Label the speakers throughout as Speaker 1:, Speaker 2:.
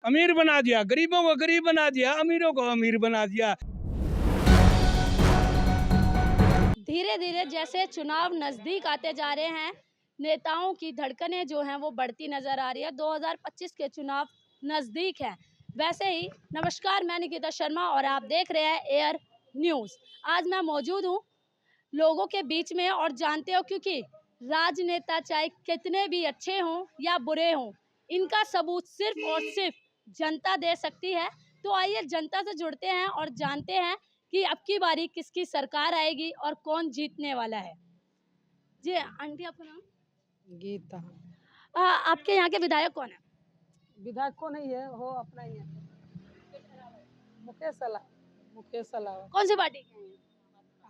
Speaker 1: अमीर बना दिया, गरीबों को गरीब बना दिया, अमीरों को अमीर बना दिया।
Speaker 2: धीरे धीरे जैसे चुनाव नजदीक आते जा रहे हैं, नेताओं की धड़कनें जो हैं वो बढ़ती नजर आ रही है। 2025 के चुनाव नजदीक हैं। वैसे ही नमस्कार, मैं निकिता शर्मा और आप देख रहे हैं एयर न्यूज़। आज मैं मौजूद हूँ लोगों के बीच में और जानते हो, क्योंकि राजनेता चाहे कितने भी अच्छे हों या बुरे हों, इनका सबूत सिर्फ और सिर्फ जनता दे सकती है। तो आइए जनता से जुड़ते हैं और जानते हैं कि अब की बारी किसकी सरकार आएगी और कौन जीतने वाला है। जी आंटी, आपका नाम?
Speaker 3: गीता।
Speaker 2: आपके यहाँ के विधायक कौन है?
Speaker 3: विधायक को नहीं है, हो अपना ही है। मुकेश अला मुकेश अलावा
Speaker 2: कौन सी पार्टी के हैं?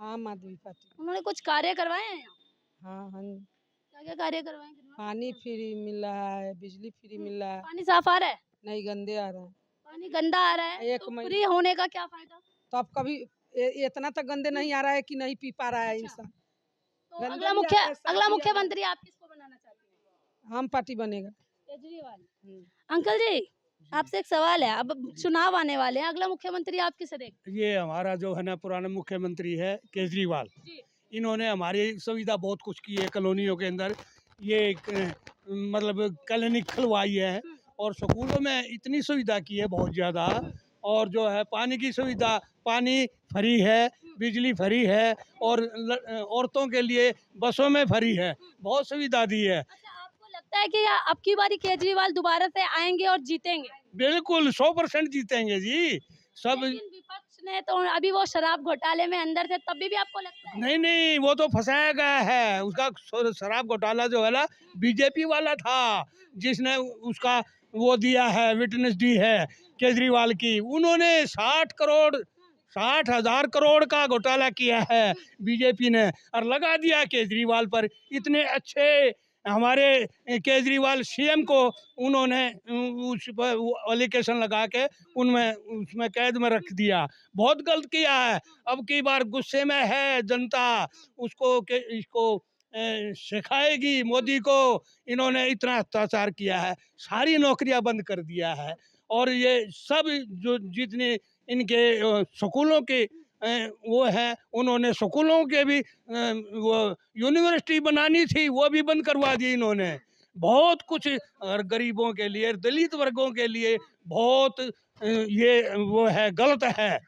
Speaker 3: आम आदमी पार्टी।
Speaker 2: उन्होंने कुछ कार्य करवाए हैं यहाँ?
Speaker 3: हाँ हाँ।
Speaker 2: क्या क्या कार्य करवाए हैं?
Speaker 3: पानी फ्री मिल रहा है, बिजली फ्री मिल रहा है।
Speaker 2: पानी साफ आ रहा है?
Speaker 3: नहीं, गंदे आ रहा है।
Speaker 2: पानी गंदा आ रहा है
Speaker 3: एक
Speaker 2: तो
Speaker 3: महीने
Speaker 2: फ्री होने का क्या फायदा?
Speaker 3: तो अब कभी इतना तक गंदे नहीं आ रहा है कि नहीं पी पा रहा है
Speaker 2: अच्छा।
Speaker 3: इंसान।
Speaker 2: तो
Speaker 3: गंदे
Speaker 2: अगला
Speaker 3: भी आ रहा है, साफ
Speaker 2: अगला
Speaker 3: भी आ रहा है।
Speaker 2: मुख्यमंत्री आप किसको बनाना चाहते हैं?
Speaker 3: आम पार्टी बनेगा।
Speaker 2: केजरीवाल। अंकल जी, आपसे एक सवाल है। अब चुनाव आने वाले हैं, अगला मुख्यमंत्री आप किसे देखें?
Speaker 1: ये हमारा जो है ना पुराना मुख्यमंत्री है केजरीवाल।
Speaker 2: जी।
Speaker 1: इन्होंने हमारी सुविधा बहुत कुछ की है कॉलोनियों के अंदर। ये मतलब क्लिनिक खुलवाई है और स्कूलों में इतनी सुविधा की है बहुत ज़्यादा। और जो है पानी की सुविधा, पानी फ्री है, बिजली फ्री है और औरतों के लिए बसों में फ्री है, बहुत सुविधा दी है।
Speaker 2: अच्छा, आपको लगता है कि अब की बारी केजरीवाल दोबारा से आएंगे और जीतेंगे?
Speaker 1: बिल्कुल 100% जीतेंगे जी सब।
Speaker 2: लेकिन विपक्ष ने तो अभी वो शराब घोटाले में अंदर थे, तभी भी आपको लगता है?
Speaker 1: नहीं नहीं, वो तो फंसाया गया है। उसका शराब घोटाला जो है ना बीजेपी वाला था, जिसने उसका वो दिया है, विटनेस दी है केजरीवाल की। उन्होंने 60 करोड़ का घोटाला किया है बीजेपी ने और लगा दिया केजरीवाल पर। इतने अच्छे हमारे केजरीवाल सीएम को उन्होंने उस पर एलिगेशन लगा के उनमें उसमें कैद में रख दिया। बहुत गलत किया है। अब की बार गुस्से में है जनता, उसको के इसको सिखाएगी मोदी को। इन्होंने इतना अत्याचार किया है, सारी नौकरियां बंद कर दिया है। और ये सब जो जितने इनके स्कूलों के वो है, उन्होंने स्कूलों के भी वो यूनिवर्सिटी बनानी थी, वो भी बंद करवा दी इन्होंने। बहुत कुछ और गरीबों के लिए, दलित वर्गों के लिए बहुत ये वो है, गलत है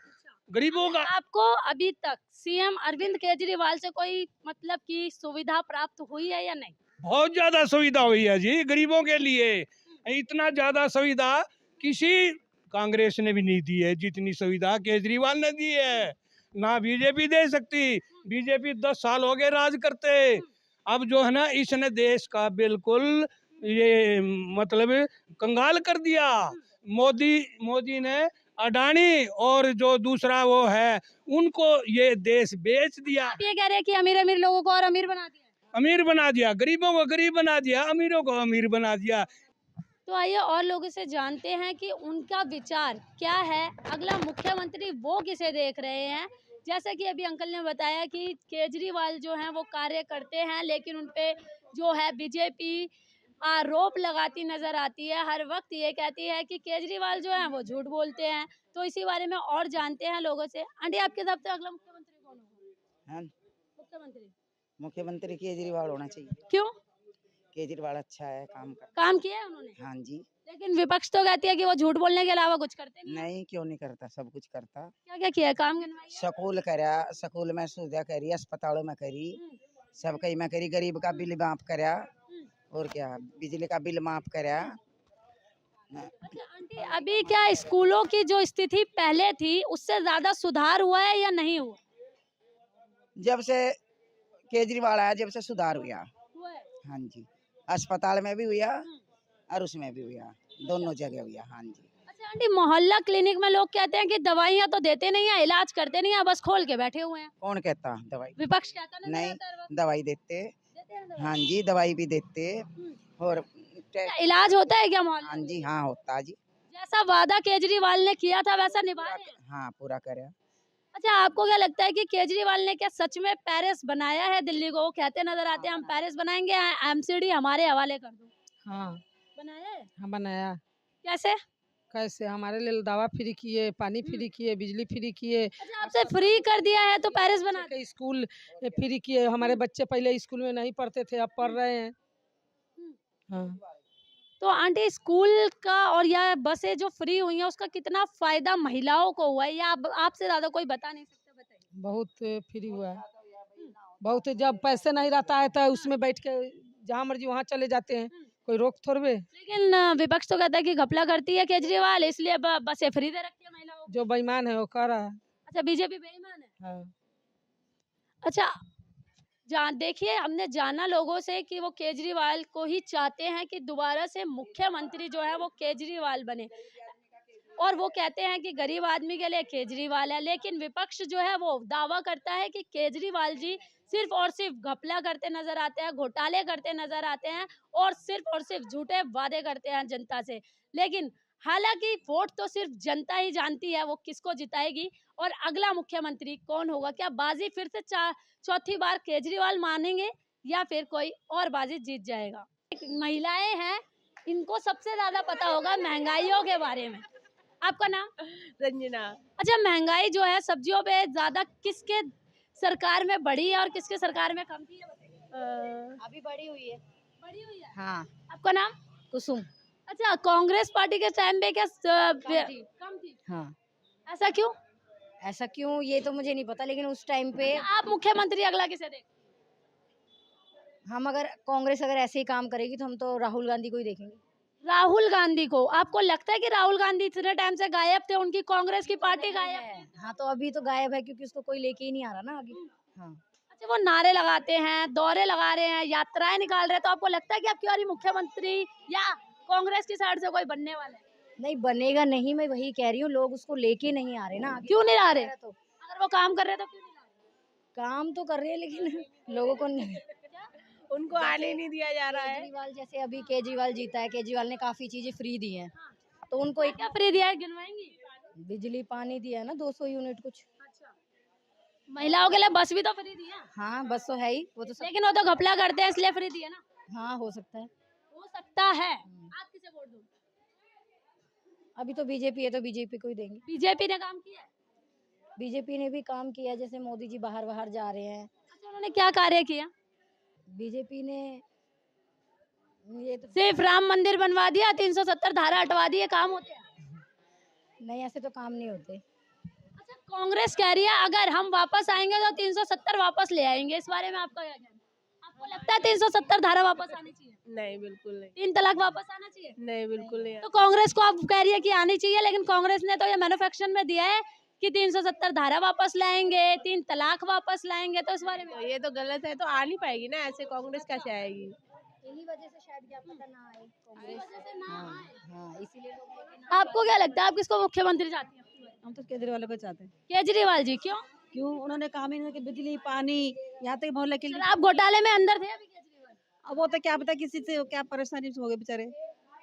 Speaker 1: गरीबों का।
Speaker 2: आपको अभी तक सीएम अरविंद केजरीवाल से कोई मतलब की सुविधा प्राप्त हुई है या नहीं?
Speaker 1: बहुत ज्यादा सुविधा हुई है जी गरीबों के लिए। इतना ज्यादा सुविधा किसी कांग्रेस ने भी नहीं दी है जितनी सुविधा केजरीवाल ने दी है। ना बीजेपी दे सकती। बीजेपी 10 साल हो गए राज करते। अब जो है ना इसने देश का बिल्कुल ये मतलब कंगाल कर दिया। मोदी ने अडानी और जो दूसरा वो है उनको ये देश बेच दिया।
Speaker 2: आप ये कह रहे हैं कि अमीर अमीर लोगों को और अमीर बना दिया?
Speaker 1: अमीर बना दिया, गरीबों को गरीब बना दिया, अमीरों को अमीर बना दिया।
Speaker 2: तो आइए और लोगों से जानते हैं कि उनका विचार क्या है, अगला मुख्यमंत्री वो किसे देख रहे हैं। जैसे कि अभी अंकल ने बताया कि केजरीवाल जो हैं वो कार्य करते हैं, लेकिन उनपे जो है बीजेपी आरोप लगाती नजर आती है। हर वक्त ये कहती है कि केजरीवाल जो है वो झूठ बोलते हैं। तो इसी बारे में और जानते हैं लोगों से। आंटी, आपके हिसाब से अगला मुख्यमंत्री कौन होगा?
Speaker 4: हाँ,
Speaker 2: मुख्यमंत्री
Speaker 4: मुख्यमंत्री केजरीवाल होना चाहिए।
Speaker 2: क्यों?
Speaker 4: केजरीवाल अच्छा है, काम कर।
Speaker 2: काम किया है उन्होंने?
Speaker 4: हाँ जी।
Speaker 2: लेकिन विपक्ष तो कहती है कि वो झूठ बोलने के अलावा कुछ करते नहीं।
Speaker 4: नहीं, क्यों नहीं करता, सब कुछ करता।
Speaker 2: क्या क्या किया है, काम गिनवाइए।
Speaker 4: स्कूल करा, स्कूल में सुविधा करी, अस्पतालों में करी, सब कहीं में करी। गरीब का बिल माफ करा और क्या, बिजली का बिल माफ करा।
Speaker 2: अच्छा आंटी, अभी क्या स्कूलों की जो स्थिति पहले थी उससे ज्यादा सुधार हुआ है या नहीं हुआ?
Speaker 4: जब से केजरीवाल आया, जब से सुधार हुआ।
Speaker 2: हुआ है।
Speaker 4: हाँ जी, अस्पताल में भी हुआ और उसमें भी हुआ, दोनों जगह हुआ। हाँ जी।
Speaker 2: अच्छा आंटी, मोहल्ला क्लिनिक में लोग कहते हैं कि दवाइयाँ तो देते नहीं है, इलाज करते नहीं है, बस खोल के बैठे हुए हैं।
Speaker 4: कौन कहता दवाई?
Speaker 2: विपक्ष कहता
Speaker 4: नहीं,
Speaker 2: नहीं,
Speaker 4: दवाई देते।
Speaker 2: देते हैं दवाई।
Speaker 4: हाँ जी, दवाई भी देते और
Speaker 2: क्या इलाज होता है क्या मोहल्ला?
Speaker 4: हाँ जी, हाँ होता जी।
Speaker 2: जैसा वादा केजरीवाल ने किया था वैसा निभा रहे हैं?
Speaker 4: हाँ, पूरा करे।
Speaker 2: अच्छा, आपको क्या लगता है कि केजरीवाल ने क्या सच में पेरिस बनाया है दिल्ली को? वो कहते नजर आते हैं हम पेरिस बनाएंगे, एमसीडी हमारे हवाले कर दो।
Speaker 3: हाँ
Speaker 2: बनाया है?
Speaker 3: हाँ, बनाया।
Speaker 2: कैसे?
Speaker 3: कैसे हमारे लिए दवा फ्री किए, पानी फ्री किए, बिजली फ्री किए,
Speaker 2: अच्छा आपसे फ्री कर दिया है तो पेरिस बना
Speaker 3: के स्कूल फ्री किए। हमारे बच्चे पहले स्कूल में नहीं पढ़ते थे, अब पढ़ रहे हैं। हाँ,
Speaker 2: तो आंटी स्कूल का और या बसें जो फ्री हुई हैं उसका कितना फायदा महिलाओं को हुआ है या आपसे ज्यादा कोई बता नहीं सकता, बताइए।
Speaker 3: बहुत फ्री हुआ है। बहुत, जब पैसे नहीं रहता है तो उसमें बैठ के जहाँ मर्जी वहाँ चले जाते हैं, कोई रोक थोड़े।
Speaker 2: लेकिन विपक्ष तो कहता है कि घपला करती है केजरीवाल, इसलिए बसें फ्री दे रखी है महिलाओं को।
Speaker 3: जो बेईमान है वो कर रहा है।
Speaker 2: अच्छा बीजेपी बेईमान है।
Speaker 3: हाँ।
Speaker 2: अच्छा देखिए हमने जाना लोगों से कि वो केजरीवाल को ही चाहते हैं कि दोबारा से मुख्यमंत्री जो है वो केजरीवाल बने और वो कहते हैं कि गरीब आदमी के लिए केजरीवाल है, लेकिन विपक्ष जो है वो दावा करता है कि केजरीवाल जी सिर्फ और सिर्फ घपला करते नजर आते हैं, घोटाले करते नजर आते हैं और सिर्फ झूठे वादे करते हैं जनता से। लेकिन हालांकि वोट तो सिर्फ जनता ही जानती है वो किसको जिताएगी और अगला मुख्यमंत्री कौन होगा। क्या बाजी फिर से चौथी बार केजरीवाल मानेंगे या फिर कोई और बाजी जीत जाएगा। महिलाएं हैं, इनको सबसे ज्यादा पता होगा महंगाइयों के बारे में। आपका नाम?
Speaker 5: रंजना।
Speaker 2: अच्छा महंगाई जो है सब्जियों पे ज्यादा किसके सरकार में बढ़ी है और किसके सरकार में कम की है, बताइए।
Speaker 5: अभी बड़ी हुई है।
Speaker 2: बढ़ी हुई है।
Speaker 5: हाँ।
Speaker 2: आपका नाम?
Speaker 5: कुसुम।
Speaker 2: अच्छा कांग्रेस पार्टी के टाइम पे क्या कम थी?
Speaker 5: हाँ।
Speaker 2: ऐसा क्यों?
Speaker 5: ऐसा क्यों ये तो मुझे नहीं पता, लेकिन उस टाइम पे
Speaker 2: आप मुख्यमंत्री अगला किसे देख?
Speaker 5: हम अगर कांग्रेस अगर ऐसे ही काम करेगी तो हम तो राहुल गांधी को ही देखेंगे।
Speaker 2: राहुल गांधी को? आपको लगता है कि राहुल गांधी इतने टाइम से गायब थे, उनकी कांग्रेस की पार्टी गायब है?
Speaker 5: हाँ तो अभी तो गायब है क्योंकि उसको कोई लेके ही नहीं आ रहा ना आगे। हाँ।
Speaker 2: अच्छा वो नारे लगाते हैं, दौरे लगा रहे हैं, यात्राएं निकाल रहे हैं, तो आपको लगता है कि आपकी बारी मुख्यमंत्री या कांग्रेस की साइड से कोई बनने वाला है?
Speaker 5: नहीं बनेगा नहीं, मैं वही कह रही हूँ, लोग उसको लेके नहीं आ रहे ना आगे।
Speaker 2: क्यों नहीं ला रहे?
Speaker 5: तो
Speaker 2: अगर वो काम कर रहे तो क्यों नहीं ला रहे?
Speaker 5: काम तो कर रहे हैं लेकिन लोगों को
Speaker 6: उनको आने नहीं दिया जा रहा है।
Speaker 5: केजरीवाल जैसे अभी केजरीवाल जीता है, केजरीवाल ने काफी चीजें फ्री दी हैं, तो उनको एक
Speaker 2: क्या फ्री दिया है गिनवाएंगी?
Speaker 5: बिजली पानी दिया है ना 200 यूनिट कुछ।
Speaker 2: महिलाओं के लिए बस भी तो फ्री दी है।
Speaker 5: हाँ बस तो है ही, वो तो सब।
Speaker 2: लेकिन वो तो घपला करते हैं इसलिए फ्री दिया ना।
Speaker 5: हाँ हो सकता है।
Speaker 2: हो सकता है। आप किसे वोट दोगे?
Speaker 5: अभी तो बीजेपी है तो बीजेपी को ही देंगे।
Speaker 2: बीजेपी ने काम किया है?
Speaker 5: बीजेपी ने भी काम किया, जैसे मोदी जी बाहर बाहर जा रहे हैं।
Speaker 2: अच्छा उन्होंने क्या कार्य किया?
Speaker 5: बीजेपी ने ये तो
Speaker 2: सिर्फ राम मंदिर बनवा दिया, 370 धारा हटवा दी, ये काम होते हैं?
Speaker 5: नहीं, ऐसे तो काम नहीं होते।
Speaker 2: अच्छा कांग्रेस कह रही है अगर हम वापस आएंगे तो 370 वापस ले आएंगे, इस बारे में आपका क्या कहना है? आपको लगता है 370 धारा वापस आनी चाहिए?
Speaker 6: नहीं बिल्कुल नहीं।
Speaker 2: 3 तलाक वापस आना चाहिए?
Speaker 6: नहीं बिल्कुल नहीं।
Speaker 2: तो कांग्रेस को आप कह रही है कि आनी चाहिए, लेकिन कांग्रेस ने तो ये मैन्युफैक्चरिंग में दिया है कि 370 धारा वापस लाएंगे, 3 तलाक वापस लाएंगे, तो इस बारे में
Speaker 6: तो ये तो गलत है, तो आ नहीं पाएगी ना, ऐसे कांग्रेस कैसे आएगी।
Speaker 5: इन्हीं वजह से शायद क्या पता ना आए कांग्रेस। हाँ इसीलिए लोग लेके ना।
Speaker 2: आपको क्या लगता है आप किसको मुख्यमंत्री चाहती हैं?
Speaker 7: हम तो केजरीवाल को चाहते हैं।
Speaker 2: केजरीवाल जी क्यों?
Speaker 7: क्यों? उन्होंने काम ही नहीं कि बिजली पानी यहाँ तक मोहल्ले के लिए।
Speaker 2: शराब घोटाले में अंदर थे अभी केजरीवाल।
Speaker 7: अब वो तो क्या पता किसी से क्या परेशानी हो गई बेचारे।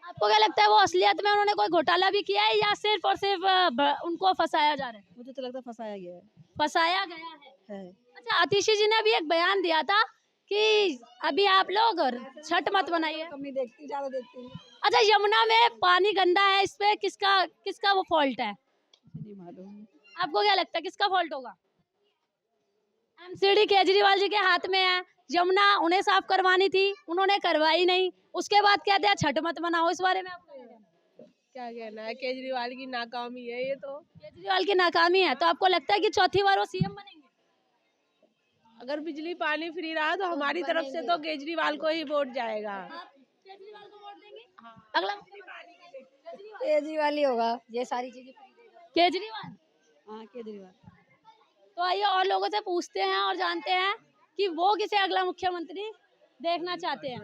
Speaker 2: आपको क्या लगता है वो असलियत में उन्होंने कोई घोटाला भी किया है या सिर्फ और सिर्फ उनको फंसाया जा रहा है?
Speaker 7: मुझे तो लगता है फंसाया गया
Speaker 2: फंसाया गया है।
Speaker 7: है।
Speaker 2: अच्छा आतिशी जी ने भी एक बयान दिया था कि अभी आप लोग छठ मत बनाइए।
Speaker 7: कम नहीं देखती, ज्यादा देखती हूँ।
Speaker 2: अच्छा यमुना में पानी गंदा है, इस पे किसका वो फॉल्ट है?
Speaker 7: नहीं मालूम।
Speaker 2: आपको क्या लगता है किसका फॉल्ट होगा? एमसीडी केजरीवाल जी के हाथ में है, यमुना उन्हें साफ करवानी थी, उन्होंने करवाई नहीं, उसके बाद कहते हैं छठ मत मनाओ, इस बारे में आपको क्या कहना है?
Speaker 6: क्या कहना है, केजरीवाल की नाकामी है ये तो।
Speaker 2: केजरीवाल की नाकामी है, तो आपको लगता है कि चौथी बार वो सीएम बनेंगे?
Speaker 6: अगर बिजली पानी फ्री रहा तो हमारी तरफ से तो केजरीवाल को ही वोट जाएगा।
Speaker 2: आप केजरीवाल को वोट देंगे? अगला
Speaker 5: केजरीवाल ही होगा, ये सारी चीजें फ्री देगा।
Speaker 2: केजरीवाल।
Speaker 7: हाँ केजरीवाल।
Speaker 2: तो आइए और लोगों से पूछते हैं और जानते हैं कि वो किसे अगला मुख्यमंत्री देखना चाहते हैं।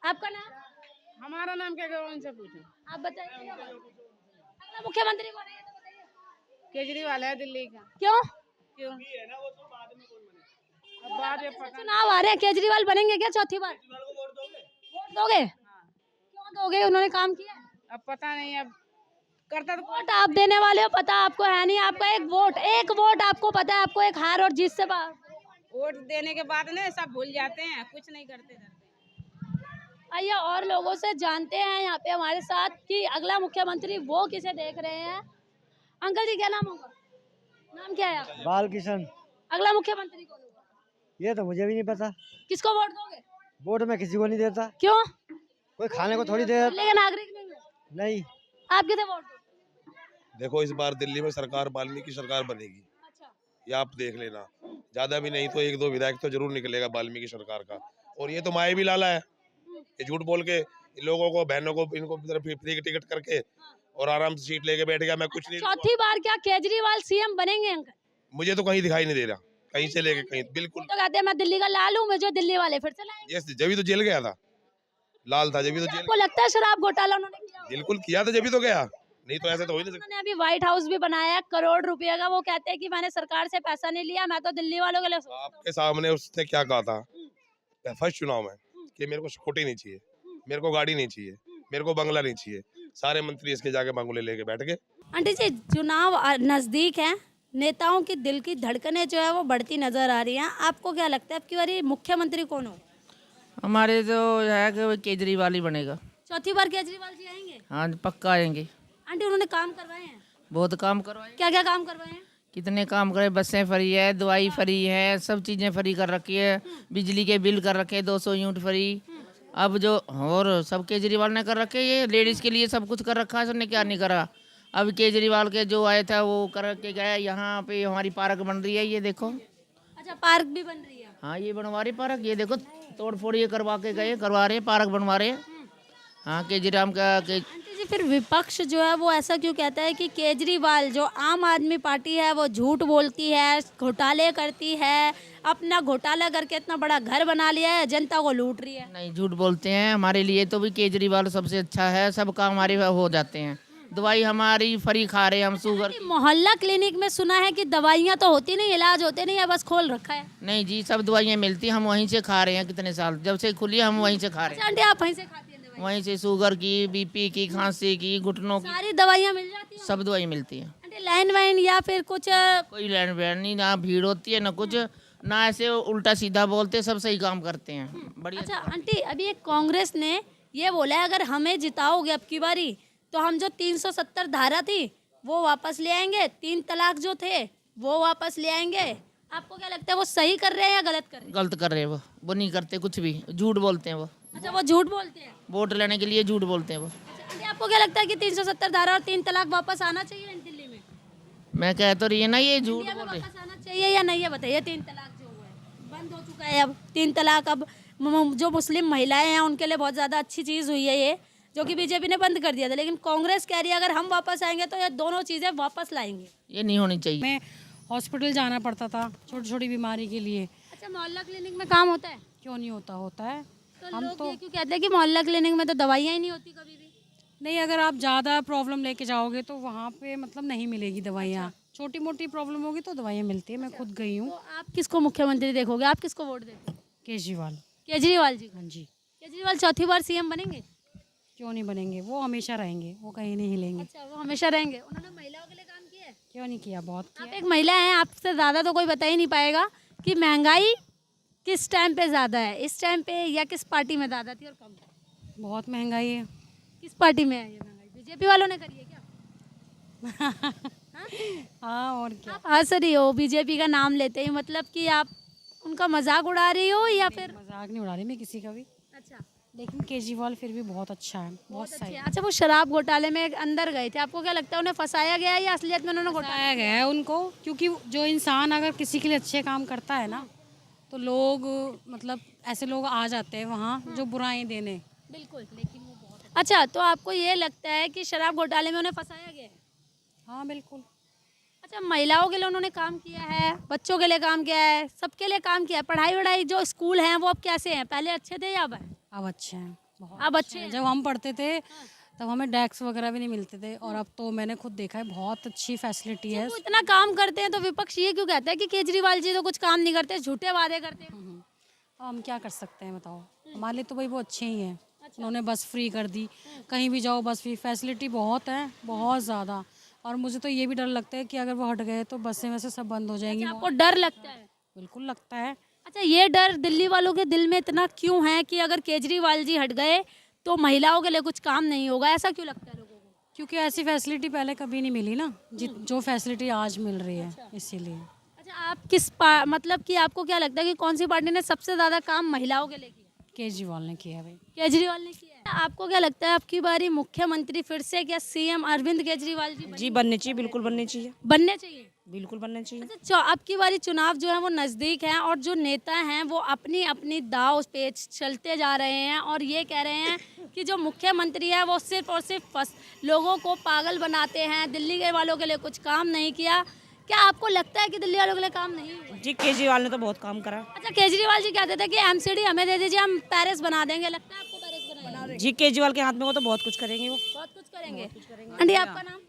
Speaker 2: आपका नाम?
Speaker 8: हमारा नाम क्या है उनसे पूछो।
Speaker 2: आप बताइए अगला मुख्यमंत्री कौन है ये तो बताइए।
Speaker 8: केजरीवाल है दिल्ली का।
Speaker 2: क्यों?
Speaker 8: क्यों? अब बात ये पता
Speaker 2: चुनाव आ रहे हैं, केजरीवाल बनेंगे क्या चौथी बार? वोट दोगे? क्यों दोगे? उन्होंने काम किया है।
Speaker 8: अब पता नहीं, अब करता तो
Speaker 2: वोट आप देने वाले हो, पता आपको है नहीं। आपका एक वोट आपको पता है, आपको एक हार और जीत से
Speaker 8: वोट देने के बाद ना सब भूल जाते हैं, कुछ नहीं करते धरते।
Speaker 2: आइए और लोगों से जानते हैं यहाँ पे हमारे साथ कि अगला मुख्यमंत्री वो किसे देख रहे हैं। अंकल जी क्या नाम होगा? नाम क्या है आपका?
Speaker 9: बाल किशन।
Speaker 2: अगला मुख्यमंत्री कौन होगा?
Speaker 9: ये तो मुझे भी नहीं पता।
Speaker 2: किसको वोट दोगे?
Speaker 9: वोट मैं किसी को नहीं देता।
Speaker 2: क्यों?
Speaker 9: कोई खाने को थोड़ी देता।
Speaker 2: दिल्ली का नागरिक नहीं हो?
Speaker 9: नहीं।
Speaker 2: आप किसे वोट दोगे?
Speaker 10: देखो इस बार दिल्ली में सरकार वाल्मीकि सरकार बनेगी,
Speaker 2: अच्छा,
Speaker 10: ये आप देख लेना। ज्यादा भी नहीं तो 1-2 विधायक तो जरूर निकलेगा वाल्मीकि सरकार का। और ये तो माए भी लाला है, ये झूठ बोल के लोगों को, बहनों को, इनको फ्री की टिकट करके और आराम से सीट लेके बैठ गया। मैं कुछ नहीं,
Speaker 2: चौथी बार क्या केजरीवाल सीएम बनेंगे अंकल?
Speaker 10: मुझे तो कहीं दिखाई नहीं दे रहा, कहीं से लेके कहीं। बिल्कुल
Speaker 2: तो कहते हैं मैं दिल्ली का लाल हूँ, मुझे दिल्ली वाले फिर से लाएंगे।
Speaker 10: ये जब भी तो जेल गया था, लाल था जब भी तो जेल।
Speaker 2: आपको लगता है शराब घोटाला उन्होंने किया होगा?
Speaker 10: बिल्कुल किया था, जब भी तो गया, नहीं तो ऐसे तो हो ही नहीं सकता।
Speaker 2: उन्होंने अभी व्हाइट हाउस भी बनाया है करोड़ रुपए का। वो कहते हैं कि मैंने सरकार से पैसा नहीं लिया, मैं तो दिल्ली वालों के लिए सोचता हूं।
Speaker 10: आपके सामने उसने क्या कहा था फर्स्ट चुनाव में कि मेरे को स्कूटी नहीं चाहिए, मेरे को गाड़ी नहीं चाहिए, मेरे को बंगला नहीं चाहिए। सारे मंत्री इसके जाके बंगले लेके बैठ गए।
Speaker 2: आंटी जी चुनाव नजदीक है, नेताओं की दिल की धड़कनें जो है वो बढ़ती नजर आ रही हैं। आपको क्या लगता है आपकी बारी मुख्यमंत्री कौन हो?
Speaker 11: हमारे तो है कि केजरीवाल ही बनेगा।
Speaker 2: चौथी बार केजरीवाल जी आएंगे?
Speaker 11: हाँ पक्का आएंगे।
Speaker 2: आंटी उन्होंने काम करवाए हैं?
Speaker 11: बहुत काम करवाए।
Speaker 2: क्या क्या काम करवाए हैं?
Speaker 11: कितने काम करे, बसें फ्री है, दवाई फ्री है, सब चीज़ें फ्री कर रखी है, बिजली के बिल कर रखे 200 यूनिट फ्री। अब जो और सब केजरीवाल ने कर रखे, ये लेडीज़ के लिए सब कुछ कर रखा है, उसने क्या नहीं करा। अब केजरीवाल के जो आए था वो कर के गए। यहाँ पे हमारी पार्क बन रही है, ये देखो।
Speaker 2: अच्छा पार्क भी बन रही है?
Speaker 11: हाँ ये बनवा रही पार्क, ये देखो तोड़ फोड़ ये करवा के गए, करवा रहे पार्क बनवा रहे। हाँ केजरीवाल का
Speaker 2: आंटी जी फिर विपक्ष जो है वो ऐसा क्यों कहता है कि केजरीवाल जो आम आदमी पार्टी है वो झूठ बोलती है, घोटाले करती है, अपना घोटाला करके इतना बड़ा घर बना लिया है, जनता को लूट रही है?
Speaker 11: नहीं झूठ बोलते हैं, हमारे लिए तो भी केजरीवाल सबसे अच्छा है, सब काम हमारे हो जाते हैं। दवाई हमारी फ्री खा रहे हैं हम, शुगर की।
Speaker 2: मोहल्ला क्लिनिक में सुना है कि दवाइयाँ तो होती नहीं, इलाज होते नहीं है, बस खोल रखा है।
Speaker 11: नहीं जी सब दवाइयाँ मिलती, हम वहीं से खा रहे हैं कितने साल, जब से खुली हम वहीं से खा रहे
Speaker 2: अच्छा आंटी आप वहीं से खाती हैं दवाई?
Speaker 11: हैं। वहीं से शुगर की, बीपी की, खांसी की, घुटनों की,
Speaker 2: सारी दवाइयाँ मिल जाती हैं?
Speaker 11: सब दवाई मिलती है।
Speaker 2: आंटी लाइन वाइन या फिर कुछ?
Speaker 11: कोई लैंड वैंड नहीं, ना भीड़ होती है ना कुछ, ना ऐसे उल्टा सीधा बोलते, सब सही काम करते हैं, बढ़िया।
Speaker 2: अच्छा आंटी अभी एक कांग्रेस ने ये बोला है अगर हमें जिताओगे अब की बारी तो हम जो 370 धारा थी वो वापस ले आएंगे, 3 तलाक जो थे वो वापस ले आएंगे। आपको क्या लगता है वो सही कर रहे हैं या गलत कर रहे हैं?
Speaker 11: गलत कर रहे हैं वो नहीं करते कुछ भी, झूठ बोलते हैं वो।
Speaker 2: अच्छा वो झूठ बोलते हैं?
Speaker 11: वोट लेने के लिए झूठ बोलते हैं वो।
Speaker 2: अच्छा, आंटी आपको क्या लगता है कि 370 धारा और 3 तलाक वापस आना चाहिए दिल्ली में?
Speaker 11: मैं कह तो रही है ना ये झूठ
Speaker 2: इंडिया में
Speaker 11: बोल रहे।
Speaker 2: वापस आना चाहिए या नहीं, ये बताइए। 3 तलाक जो हुआ है बंद हो चुका है अब 3 तलाक। अब जो मुस्लिम महिलाएं हैं उनके लिए बहुत ज़्यादा अच्छी चीज़ हुई है ये, जो कि बीजेपी ने बंद कर दिया था, लेकिन कांग्रेस कह रही है अगर हम वापस आएंगे तो ये दोनों चीज़ें वापस लाएंगे।
Speaker 11: ये नहीं होनी चाहिए।
Speaker 7: में हॉस्पिटल जाना पड़ता था छोटी छोटी बीमारी के लिए।
Speaker 2: अच्छा मोहल्ला क्लिनिक में काम होता है?
Speaker 7: क्यों नहीं होता? होता है।
Speaker 2: तो
Speaker 7: हम
Speaker 2: लोग
Speaker 7: तो
Speaker 2: ये क्यों कहते हैं कि मोहल्ला क्लिनिक में तो दवाइयाँ ही नहीं होती कभी भी?
Speaker 7: नहीं, अगर आप ज़्यादा प्रॉब्लम लेके जाओगे तो वहाँ पे मतलब नहीं मिलेगी दवाइयाँ। छोटी मोटी प्रॉब्लम होगी तो दवाइयाँ मिलती है। मैं खुद गई हूँ।
Speaker 2: तो आप किसको मुख्यमंत्री देखोगे? आप किसको वोट देते?
Speaker 7: केजरीवाल।
Speaker 2: केजरीवाल जी?
Speaker 7: हाँ जी।
Speaker 2: केजरीवाल चौथी बार सीएम बनेंगे?
Speaker 7: क्यों नहीं बनेंगे? वो हमेशा रहेंगे, वो कहीं नहीं हिलेंगे।
Speaker 2: अच्छा वो हमेशा रहेंगे। उन्होंने महिलाओं के लिए काम किया है?
Speaker 7: क्यों नहीं किया? बहुत
Speaker 2: आप
Speaker 7: किया।
Speaker 2: एक महिला हैं, आपसे ज़्यादा तो कोई बता ही नहीं पाएगा कि महंगाई किस टाइम पे ज़्यादा है, इस टाइम पे या किस पार्टी में ज़्यादा थी और कम?
Speaker 7: बहुत महंगाई है।
Speaker 2: किस पार्टी में है ये महंगाई? बीजेपी वालों ने करी है क्या?
Speaker 7: हाँ और क्या।
Speaker 2: आप हंस रही हो बीजेपी का नाम लेते ही, मतलब कि आप उनका मजाक उड़ा रही हो या फिर?
Speaker 7: मजाक नहीं उड़ा रही मैं किसी का भी,
Speaker 2: अच्छा
Speaker 7: लेकिन केजरीवाल फिर भी बहुत अच्छा है, बहुत
Speaker 2: अच्छी
Speaker 7: सही
Speaker 2: है। अच्छा वो शराब घोटाले में अंदर गए थे, आपको क्या लगता है उन्हें फंसाया गया है या असलियत में उन्होंने घोटाला?
Speaker 7: बताया गया है उनको, क्योंकि जो इंसान अगर किसी के लिए अच्छे काम करता है ना तो लोग मतलब ऐसे लोग आ जाते हैं वहाँ जो बुराई देने।
Speaker 2: बिल्कुल, लेकिन वो बहुत अच्छा। तो आपको ये लगता है कि शराब घोटाले में उन्हें फंसाया गया है?
Speaker 7: हाँ बिल्कुल।
Speaker 2: अच्छा महिलाओं के लिए उन्होंने काम किया है, बच्चों के लिए काम किया है, सबके लिए काम किया है। पढ़ाई वढ़ाई जो स्कूल हैं वो अब कैसे हैं? पहले अच्छे थे या अब हैं?
Speaker 7: अब अच्छे हैं, बहुत
Speaker 2: अब अच्छे हैं।
Speaker 7: जब हम पढ़ते थे तब हमें डेस्क वगैरह भी नहीं मिलते थे, और अब तो मैंने खुद देखा है बहुत अच्छी फैसिलिटी है।
Speaker 2: वो इतना काम करते हैं तो विपक्ष ये क्यों कहता है कि केजरीवाल जी तो कुछ काम नहीं करते, झूठे वादे करते हैं?
Speaker 7: अब हम क्या कर सकते हैं बताओ, हमारे लिए तो भाई वो अच्छे ही हैं। उन्होंने बस फ्री कर दी, कहीं भी जाओ बस फ्री, फैसिलिटी बहुत है, बहुत ज़्यादा। और मुझे तो ये भी डर लगता है कि अगर वो हट गए तो बसें वैसे सब बंद हो जाएंगी।
Speaker 2: आपको डर लगता है?
Speaker 7: बिल्कुल लगता है।
Speaker 2: अच्छा, ये डर दिल्ली वालों के दिल में इतना क्यों है कि अगर केजरीवाल जी हट गए तो महिलाओं के लिए कुछ काम नहीं होगा, ऐसा क्यों लगता है लोगों को?
Speaker 7: क्योंकि ऐसी फैसिलिटी पहले कभी नहीं मिली ना, जो फैसिलिटी आज मिल रही है, इसीलिए।
Speaker 2: अच्छा, आप मतलब कि आपको क्या लगता है कि कौन सी पार्टी ने सबसे ज़्यादा काम महिलाओं के लिए किया?
Speaker 7: केजरीवाल ने किया है भाई।
Speaker 2: केजरीवाल ने किया है। आपको क्या लगता है आपकी बारी मुख्यमंत्री फिर से क्या सीएम अरविंद केजरीवाल जी
Speaker 6: बनने चाहिए, बिल्कुल बनने चाहिए,
Speaker 2: बनने चाहिए?
Speaker 6: बिल्कुल बनने चाहिए।
Speaker 2: अच्छा, अब की बारी चुनाव जो है वो नज़दीक है और जो नेता हैं वो अपनी अपनी दाव पेच चलते जा रहे हैं और ये कह रहे हैं कि जो मुख्यमंत्री है वो सिर्फ और सिर्फ लोगों को पागल बनाते हैं, दिल्ली के वालों के लिए कुछ काम नहीं किया। क्या आपको लगता है कि दिल्ली वालों के लिए काम नहीं हुआ?
Speaker 6: जी, केजरीवाल ने तो बहुत काम करा।
Speaker 2: अच्छा, केजरीवाल जी कहते थे कि एमसीडी हमें दे दीजिए, हम पेरिस बना देंगे, लगता है आपको पेरिस बना देंगे?
Speaker 6: जी, केजरीवाल के हाथ में वो तो बहुत कुछ करेंगे, वो
Speaker 2: बहुत कुछ करेंगे। आंटी, आपका नाम?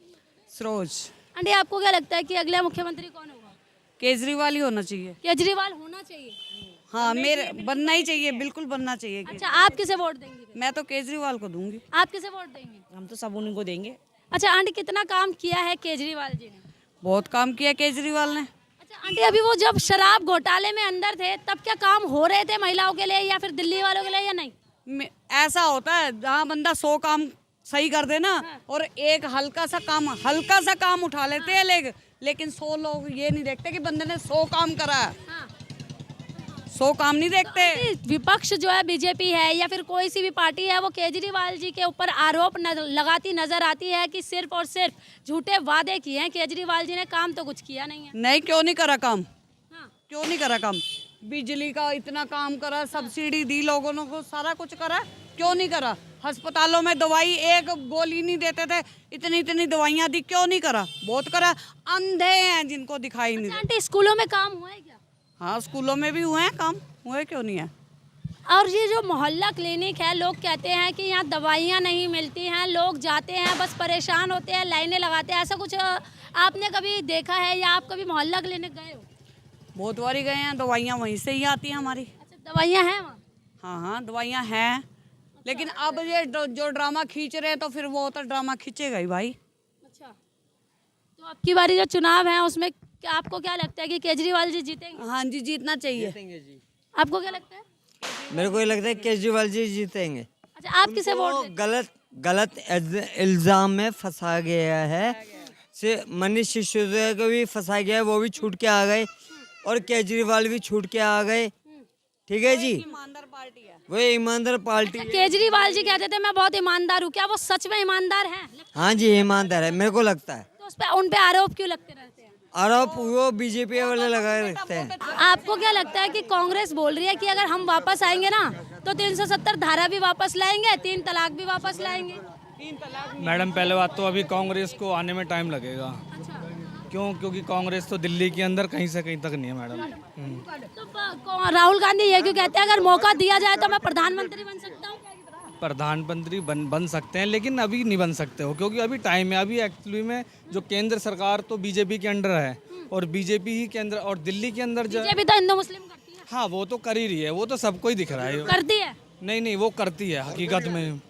Speaker 6: सरोज।
Speaker 2: आंटी, आपको क्या लगता है कि अगला मुख्यमंत्री कौन होगा?
Speaker 6: केजरीवाल ही होना चाहिए।
Speaker 2: केजरीवाल होना चाहिए?
Speaker 6: हाँ, मेरे बनना ही चाहिए, बिल्कुल बनना चाहिए।
Speaker 2: अच्छा, आप किसे वोट देंगे फिर?
Speaker 6: मैं तो केजरीवाल को दूंगी।
Speaker 2: आप किसे वोट देंगे?
Speaker 6: हम तो सब उन्हीं को देंगे।
Speaker 2: अच्छा आंटी, कितना काम किया है केजरीवाल जी ने?
Speaker 6: बहुत काम किया केजरीवाल ने।
Speaker 2: अच्छा आंटी, अभी वो जब शराब घोटाले में अंदर थे तब क्या काम हो रहे थे महिलाओं के लिए या फिर दिल्ली वालों के लिए या नहीं?
Speaker 6: ऐसा होता है जहाँ बंदा 100 काम सही कर दे ना, और एक हल्का सा काम उठा लेते हैं लेकिन 100 लोग ये नहीं देखते कि बंदे ने 100 काम करा है। 100 काम नहीं देखते।
Speaker 2: विपक्ष जो है बीजेपी है या फिर कोई सी भी पार्टी है वो केजरीवाल जी के ऊपर आरोप लगाती नजर आती है कि सिर्फ और सिर्फ झूठे वादे किए हैं, केजरीवाल जी ने काम तो कुछ किया नहीं है।
Speaker 6: नहीं, क्यों नहीं करा काम? क्यों नहीं करा काम? बिजली का इतना काम करा, सब्सिडी दी लोगों को, सारा कुछ करा, क्यों नहीं करा? अस्पतालों में दवाई एक गोली नहीं देते थे, इतनी दवाइयाँ दी, क्यों नहीं करा? बहुत करा। अंधे हैं जिनको दिखाई नहीं।
Speaker 2: आंटी, स्कूलों में काम हुआ है क्या?
Speaker 6: हाँ, स्कूलों में भी हुए हैं काम, हुए क्यों नहीं है?
Speaker 2: और ये जो मोहल्ला क्लिनिक है, लोग कहते हैं कि यहाँ दवाइयाँ नहीं मिलती हैं, लोग जाते हैं बस परेशान होते हैं, लाइनें लगाते हैं, ऐसा कुछ आपने कभी देखा है या आप कभी मोहल्ला क्लिनिक गए हो?
Speaker 6: बहुत बारी गए हैं, दवाइयाँ वहीं से ही आती हैं हमारी।
Speaker 2: अच्छा, दवाइयाँ हैं वहाँ?
Speaker 6: हाँ, दवाइयाँ हैं, लेकिन अब ये जो ड्रामा खींच रहे हैं तो फिर वो तो ड्रामा खींचेगा ही भाई।
Speaker 2: अच्छा, तो अब की बारी जो चुनाव है उसमें आपको क्या लगता है कि केजरीवाल जी जीतेंगे?
Speaker 6: हाँ जी, जीतना चाहिए।
Speaker 2: आपको क्या लगता है?
Speaker 9: मेरे को ये लगता है केजरीवाल जी जीतेंगे।
Speaker 2: अच्छा, आप किसे वोट देते?
Speaker 9: गलत इल्जाम में फंसा गया है। से मनीष सिसोदिया को भी फंसा गया है, वो भी छूट के आ गए और केजरीवाल भी छूट के आ गए। ठीक है जी,
Speaker 6: ईमानदार पार्टी है
Speaker 9: वो ईमानदार पार्टी है।
Speaker 2: केजरीवाल जी कहते थे मैं बहुत ईमानदार हूँ, क्या वो सच में ईमानदार हैं?
Speaker 9: हाँ जी, ईमानदार है, मेरे को लगता है।
Speaker 2: तो उन पे आरोप क्यों लगते रहते हैं?
Speaker 9: आरोप वो बीजेपी वाले लगाए रखते हैं।
Speaker 2: आपको क्या लगता है कि कांग्रेस बोल रही है कि अगर हम वापस आएंगे ना तो 370 धारा भी वापस लाएंगे, 3 तलाक भी वापस लाएंगे?
Speaker 12: मैडम, पहले बात तो अभी कांग्रेस को आने में टाइम लगेगा। क्योंकि कांग्रेस तो दिल्ली के अंदर कहीं से कहीं तक नहीं है मैडम।
Speaker 2: तो राहुल गांधी ये क्यों कहते हैं अगर मौका दिया जाए तो मैं प्रधानमंत्री बन सकता हूँ?
Speaker 12: प्रधानमंत्री बन सकते हैं, लेकिन अभी नहीं बन सकते हो, क्योंकि अभी टाइम है। अभी एक्चुअली में जो केंद्र सरकार तो बीजेपी के अंडर है और बीजेपी ही के अंदर, और दिल्ली के अंदर जो
Speaker 2: बीजेपी तो हिंदू मुस्लिम करती है।
Speaker 12: हाँ, वो तो कर ही रही है, वो तो सबको ही दिख रहा है।
Speaker 2: करती है?
Speaker 12: नहीं, वो करती है हकीकत में।